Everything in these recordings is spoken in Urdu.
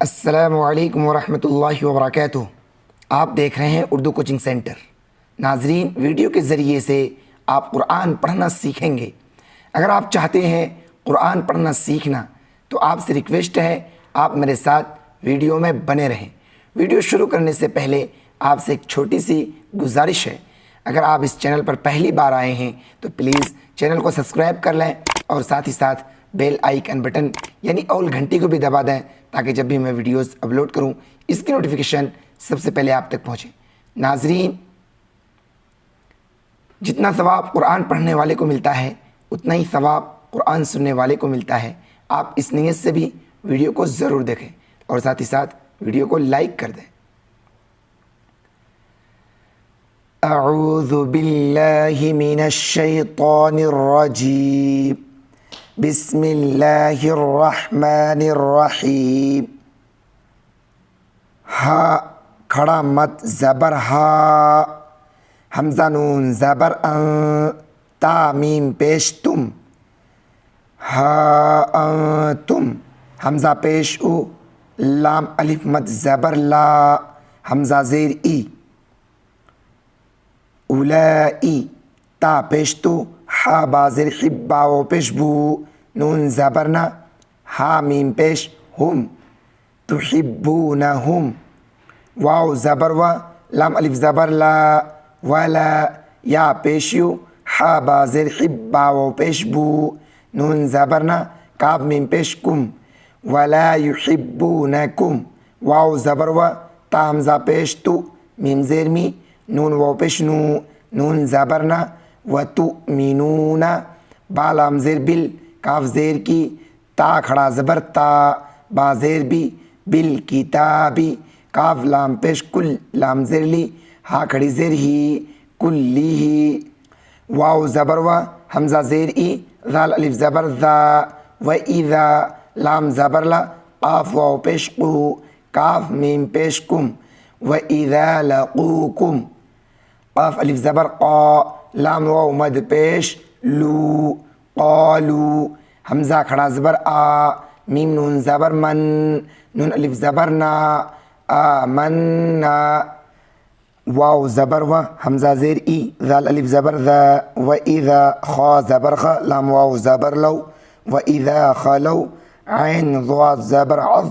السلام علیکم ورحمۃ اللہ وبرکاتہ۔ آپ دیکھ رہے ہیں اردو کوچنگ سینٹر۔ ناظرین، ویڈیو کے ذریعے سے آپ قرآن پڑھنا سیکھیں گے۔ اگر آپ چاہتے ہیں قرآن پڑھنا سیکھنا تو آپ سے ریکویسٹ ہے آپ میرے ساتھ ویڈیو میں بنے رہیں۔ ویڈیو شروع کرنے سے پہلے آپ سے ایک چھوٹی سی گزارش ہے، اگر آپ اس چینل پر پہلی بار آئے ہیں تو پلیز چینل کو سبسکرائب کر لیں اور ساتھ ہی ساتھ بیل آئیکن بٹن یعنی آل گھنٹی کو بھی دبا دیں تاکہ جب بھی میں ویڈیوز اپلوڈ کروں اس کی نوٹیفیکیشن سب سے پہلے آپ تک پہنچے۔ ناظرین، جتنا ثواب قرآن پڑھنے والے کو ملتا ہے اتنا ہی ثواب قرآن سننے والے کو ملتا ہے۔ آپ اس نیت سے بھی ویڈیو کو ضرور دیکھیں اور ساتھ ہی ساتھ ویڈیو کو لائک کر دیں۔ اعوذ باللہ من الشیطان الرجیم، بسم اللہ الرحمن الرحیم۔ ہا کھڑا مت زبر ہا، حمزہ نون زبر ان، تا میم پیش تم، ہا انتم، حمزہ پیش او، لام الف مت زبر لا، حمزہ زیر ای، اولائی، تا پیش تو، ہا بازر حبا و پیش بو، نون زبرنا، ہا میم پیش ہم، تحبونہم، واو زبر و، لام الف زبر لا، ولا، یا پیشیو، ہا بازر حبا و پیش بو، نون زبرنا، کاف میم پیش کم، ولا یحبونکم، واو زبر و، تا حمزہ پیش تو، میم زیر می، نون واو پیش نو، نون زبرنا، وتؤمنون، با لام زیر بل، کاف زیر کی، تا کھڑا زبر تا، با زیر بی، بالکتابی، کاف لام پیش کل، لام زیر لی، ہا کھڑی زیر ہی، کلی ہی، واو زبر و، حمزہ زیر ای، ذال الف زبر ذا، و اذا، لام زبر لا، قاف واو پیش قو، کاف میم پیش کم، و اذا لقوکم، قاف الف زبر قا، لام واو مد پیش لو، قالو، حمزہ کھڑا زبر آ، میم نون زبر من، نون الف زبر نا، آمنا، واو زبر و، حمزہ زیر ای، ذال الف زبر ذا، و اذا، خا زبر خا، لام واو زبر لو، و اذا خلو، عین ضاد زبر عض،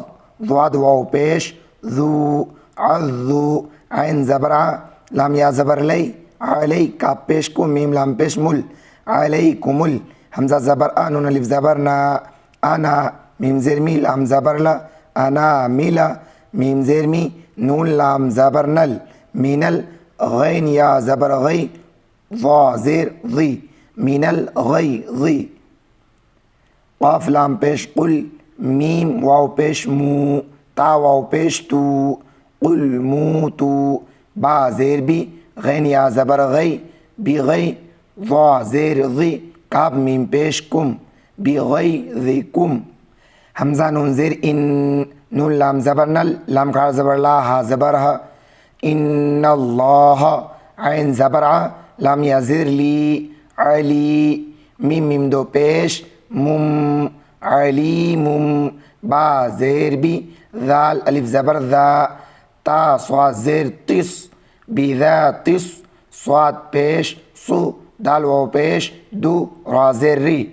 ضاد واو پیش ذو، عضو، عین زبر ع، لام یا زبر لی، علی، کاف پیش کو، میم لام پیش مل، علیکم ال، حمزہ زبر آ، نون الف زبر نا، انا، میم زیر می، لام زبر لا، انا میلا، میم زیر می، نون لام زبر نل، مینل، غین یا زبر غی، ضا زیر ضی، مینل غی ضی، قاف لام پیش قل، میم واو پیش مو، تا واو پیش تو، قل موتو، با زیر بی، غین یا زبر غی، بی غی، ضا زیر ضی، کاف میم پیش کم، بی غی ذی کم، حمزہ نون زیر ان، نون لام زبر نل، لام کھڑا زبر لا، ہا زبر ہا، ان اللہ، عین زبر ع، لام یا زیر لی، علی، میم میم دو پیش مم، علیم، با زیر بی، ذال الف زبر ذا، تا صاد زیر تس، بذا تس، صاد پیش سو، دال واو پیش دو، را زیر ری،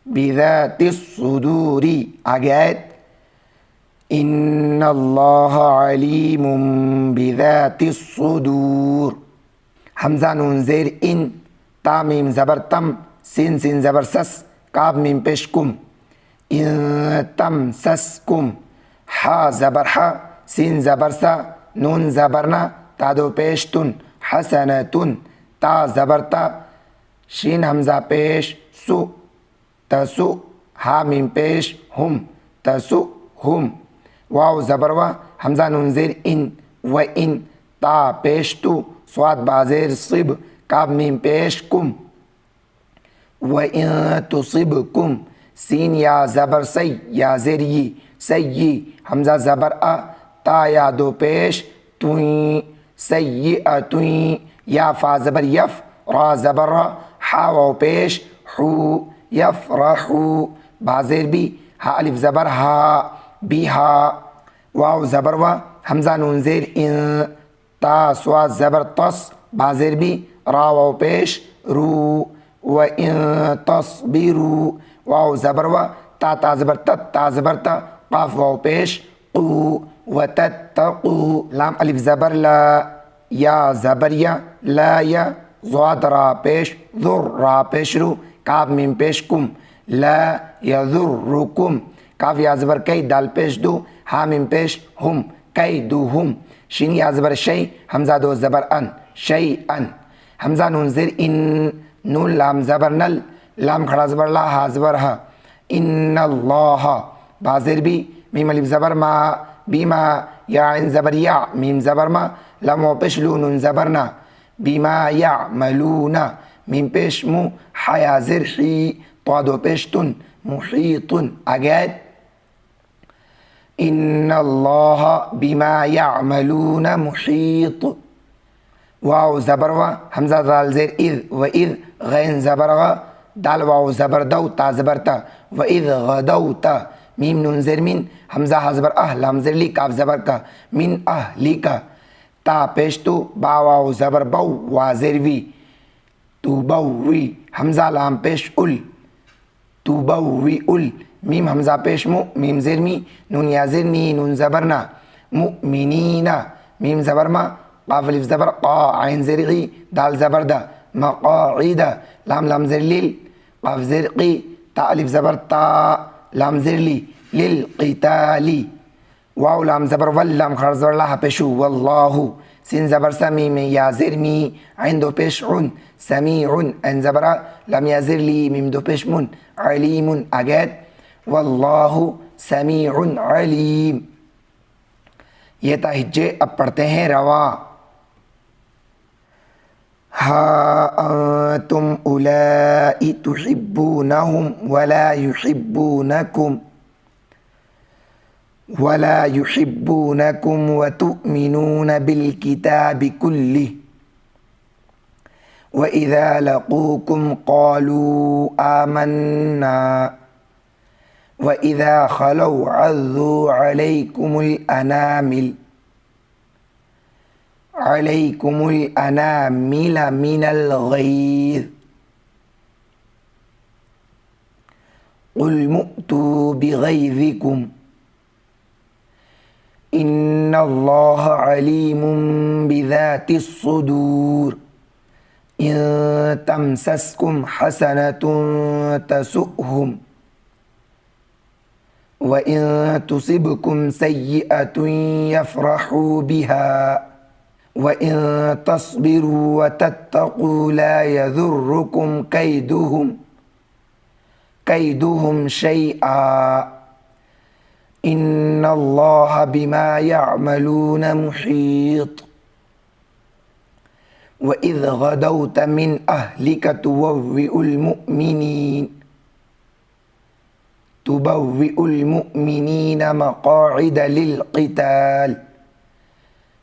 بذات الصدوری، آگے آیت، ان اللہ علیم بذات الصدور، حمزہ نون زیر ان، تا میم زبر تم، سین سین زبر سس، کاف میم پیش کم، ان تم سس کم، ہا زبر ہا، سین زبر سا، نون زبرنا، تا دو پیش تن، حسنتن، تا زبر تا، شین حمزہ پیش سو، تسو، ہا میم پیش ہم، تسو ہم، واو زبر و، حمزہ نون زیر ان، و ان، تا پیش تو، صاد با زیر صب، کاف میم پیش کم، و ان تصبکم، سین یا زبر سی، یا زیر ی، سی، حمزہ زبر ا، تا یا دو پیش توئیں، سیئتوئیں، یا فا زبر یف، را زبر را، ہا واو پیش حو، یفرحو، با زیر بی، ہا الف زبر ہا، بیہا واو زبر و حمزہ نون زیر ان تا سواد زبر تس با زیر بی را واو پیش رو و ان تصبروا واو زبر و تا زبر تت تا زبر تا قاف واو پیش قو و تتقو لام الف زبر لا یا زبر یا لا یا ضاد را پیش ذر را پیش رو کاف میم پیش کم لا یذرکم کاف یا زبر کئی دال پیش دو ہا میم پیش ہم کئی دو ہم شین یا زبر شی حمزہ دو زبر ان شی ان حمزہ نون زیر ان نون لام زبر نل لام کھڑا زبر لا ہا زبر ہا ان اللہ با زیر بی میم الف زبر ما بیما یا عین زبر یا میم زبر ما لام و پیش لو نون زبر نا بیما یعملون میم پیش مو حیا زر حی طاد و پیش تن محیط آگے ان اللہ بما یعملون محیط واو زبر و حمزہ دال زیر اذ و اذ غین زبر غ دال واو زبر دو تا زبر تا و اذ غدوتا میم نون زیر من حمزہ زبر لام زیر لی کاف زبر کا من لی کا تا پیش تو با واو زبر بو وا زیر وی تو بو وی حمزہ لام پیش ال تو بو وی ال میم حمزہ پیش مو میم زیر می نون یا زیر نی نون زبر نا مؤمنین میم زبر ما قاف الف زبر قا عین زیر غی دال زبر دا مقاعد لام لام زیر لیل قاف زیر قی تا الف زبر تا لام زیر لی للقتالی واو لام زبر ول لام خر زبر لا پیشو واللہ سین زبر سمیم یا زیر می عین دو پیش عن سمیع ان زبر لام یا زیر لی میم دو پیش من علیم آگید واللہ سمیع علیم یہ تہجے اب پڑھتے ہیں رواں ہا انتم اولائی تحبونہم ولا يحبونكم وتؤمنون بالكتاب كله وإذا لقوكم قالوا آمنا وإذا خلوا عضوا عليكم الأنامل من الغيظ قل مؤتوا بغيظكم إن الله عليم بذات الصدور إن تمسسكم حسنة تسؤهم وإن تصبكم سيئة يفرحوا بها وإن تصبروا وتتقوا لا يضركم كيدهم شيئا إن الله بما يعملون محيط وإذ غدوت من أهلك تبوئ المؤمنين مقاعد للقتال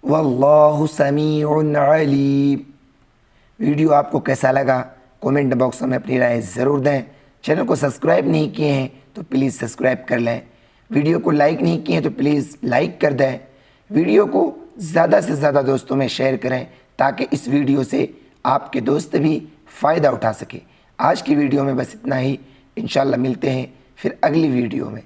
واللہ سمیع علیم۔ ویڈیو آپ کو کیسا لگا کومنٹ باکس میں اپنی رائے ضرور دیں۔ چینل کو سبسکرائب نہیں کیے ہیں تو پلیز سبسکرائب کر لیں۔ ویڈیو کو لائک نہیں کیے ہیں تو پلیز لائک کر دیں۔ ویڈیو کو زیادہ سے زیادہ دوستوں میں شیئر کریں تاکہ اس ویڈیو سے آپ کے دوست بھی فائدہ اٹھا سکیں۔ آج کی ویڈیو میں بس اتنا ہی، انشاءاللہ ملتے ہیں پھر اگلی ویڈیو میں۔